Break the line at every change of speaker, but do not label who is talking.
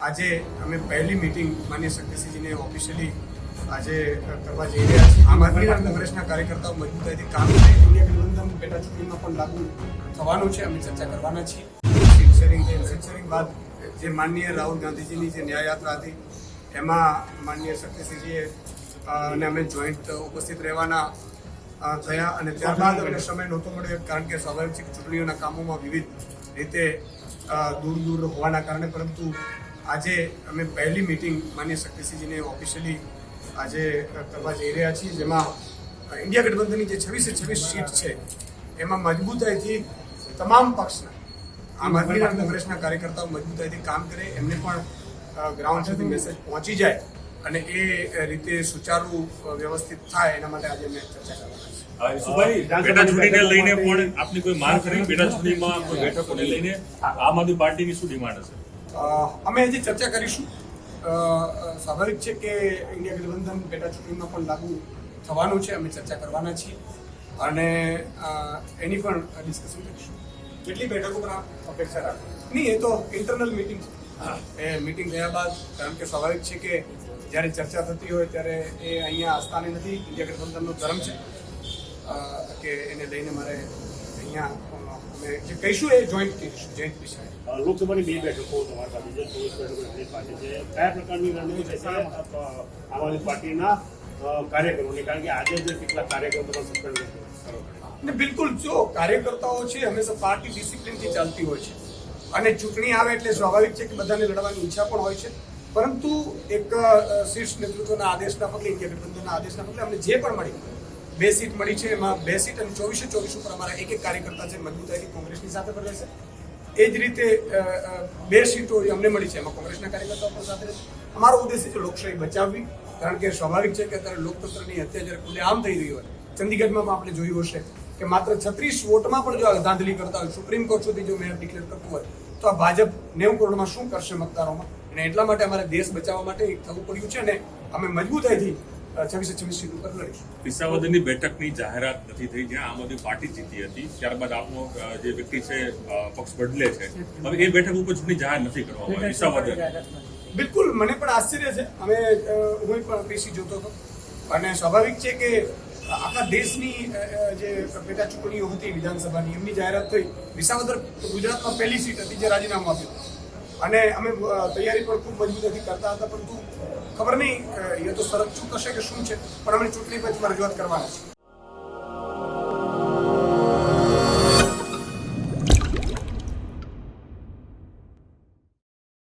આજે અમે પહેલી મીટિંગ માન્ય શક્તિસિંહજીને ઓફિશિયલી આજે કરવા જઈ રહ્યા છીએ। આમ આદમી કોંગ્રેસના કાર્યકર્તાઓ મજબૂતાઈથી કામ કરે, ઇન્ડિયા ગઠબંધન પેટા ચૂંટણીમાં પણ લાગુ થવાનું છે। અમે ચર્ચા કરવાના છીએ। સીટ શેરિંગ બાદ જે માનનીય રાહુલ ગાંધીજીની જે ન્યાયયાત્રા હતી એમાં માનનીય શક્તિસિંહજીએ અને અમે જોઈન્ટ ઉપસ્થિત રહેવાના થયા અને ત્યારબાદ અમને સમય નહોતો મળ્યો, કારણ કે સ્વાભાવિક છે કે ચૂંટણીઓના કામોમાં વિવિધ રીતે દૂર હોવાના કારણે, પરંતુ આજે અમે પહેલી મીટિંગ માન્ય શક્તિસિંહજીને ઓફિશિયલી આજે કરવા જઈ રહ્યા છીએ, જેમાં ઇન્ડિયા ગઠબંધનની જે 26 સીટ છે એમાં મજબૂતાઈથી તમામ પક્ષના આમ આદમી કોંગ્રેસના કાર્યકર્તાઓ મજબૂતાઈથી કામ કરે, એમને પણ ગ્રાઉન્ડ સુધી મેસેજ પહોંચી જાય અને એ રીતે સુચારુ વ્યવસ્થિત થાય એના માટે આજે અમે ચર્ચા કરવાના છીએ।
સુભાઈ, પેટા ચૂંટણીને લઈને પણ આપની કોઈ માંગ કરી? પેટા ચૂંટણીમાં કોઈ બેઠકોને લઈને આમ આદમી પાર્ટીની શું ડિમાન્ડ હશે?
અમે હજી ચર્ચા કરીશું। સ્વાભાવિક છે કે ઇન્ડિયા ગઠબંધન પેટા ચૂંટણીમાં પણ લાગુ થવાનું છે। અમે ચર્ચા કરવાના છીએ અને એની પણ ડિસ્કશન કરીશું।
કેટલી બેઠકો પર અપેક્ષા રાખો?
નહીં, એ તો ઇન્ટરનલ મિટિંગ છે। એ મિટિંગ થયા બાદ, કારણ કે સ્વાભાવિક છે કે જ્યારે ચર્ચા થતી હોય ત્યારે એ અહીંયા આસ્થાને નથી, ઇન્ડિયા ગઠબંધનનો ધર્મ છે કે એને લઈને મારે અહીંયા અમે જે કહીશું એ જોઈન્ટ વિષય।
લોકસભાની 2 બેઠકો તમારી પાસે છે, 24 બેઠકો પાસે છે। કયા પ્રકારની રણનીતિ છે આમ આદમી પાર્ટીના કાર્યકરોની? કારણ કે આજે જે કેટલા કાર્યકરો તમે સસ્પેન્ડ કરો
ને બિલકુલ, જો કાર્યકર્તાઓ છે હંમેશા પાર્ટી ડિસિપ્લિનથી ચાલતી હોય છે અને ચૂંટણી આવે એટલે સ્વાભાવિક છે કે બધાને લડવાની ઈચ્છા પણ હોય છે, પરંતુ એક શીર્ષ નેતૃત્વના આદેશના પગલે, ઇન્ડિયા ગઠબંધનના આદેશના પગલે અમને જે પણ મળી 2 સીટ મળી છે, એમાં 2 સીટ અને 24 ઉપર અમારા એક કાર્યકર્તા છે મજબૂતાઈથી કોંગ્રેસની સાથે પણ રહેશે। એ જ રીતે 2 સીટો અમને મળી છે, એમાં કોંગ્રેસના કાર્યકર્તાઓ પણ સાથે રહેશે। અમારો ઉદ્દેશ્ય છે લોકશાહી બચાવવી, કારણ કે સ્વાભાવિક છે કે અત્યારે લોકતંત્રની હત્યા જ્યારે ખુલ્લેઆમ થઈ રહી હોય, ચંદીગઢમાં પણ આપણે જોયું હશે કે માત્ર 36 વોટમાં પણ જો ધાંધલી કરતા હોય, સુપ્રીમ કોર્ટ સુધી જો મેયર ડિક્લેર કરતું હોય, તો આ ભાજપ 90 કરોડમાં શું કરશે મતદારોમાં? અને એટલા માટે અમારે દેશ બચાવવા માટે થવું પડ્યું છે અને અમે મજબૂતાઈથી 26 સીટ ઉપર લડીશું।
વિસાવદરની બેઠકની જાહેરાત નથી થઈ, જ્યાં આમ આદમી પાર્ટી જીતી હતી, ત્યારબાદ આપનો જે વ્યક્તિ છે પક્ષ બદલે છે, હવે એ બેઠક ઉપર ચૂંટણી જાહેર નથી કરવામાં આવી વિસાવદર।
બિલકુલ, મને પણ આશ્ચર્ય છે। હું પણ પીસી જોતો હતો અને સ્વાભાવિક છે કે આખા દેશની જે પેટા ચૂંટણીઓ હતી વિધાનસભાની, એમની જાહેરાત થઈ। વિસાવદર ગુજરાતમાં પહેલી સીટ હતી જે રાજીનામું આપ્યું અને અમે તૈયારી પણ ખૂબ મજબૂતાઈથી કરતા હતા, પરંતુ ખબર નહીં એ તો સરળ ચૂક હશે કે શું છે, પણ અમે ચૂંટણી પંચમાં રજૂઆત કરવાના છીએ।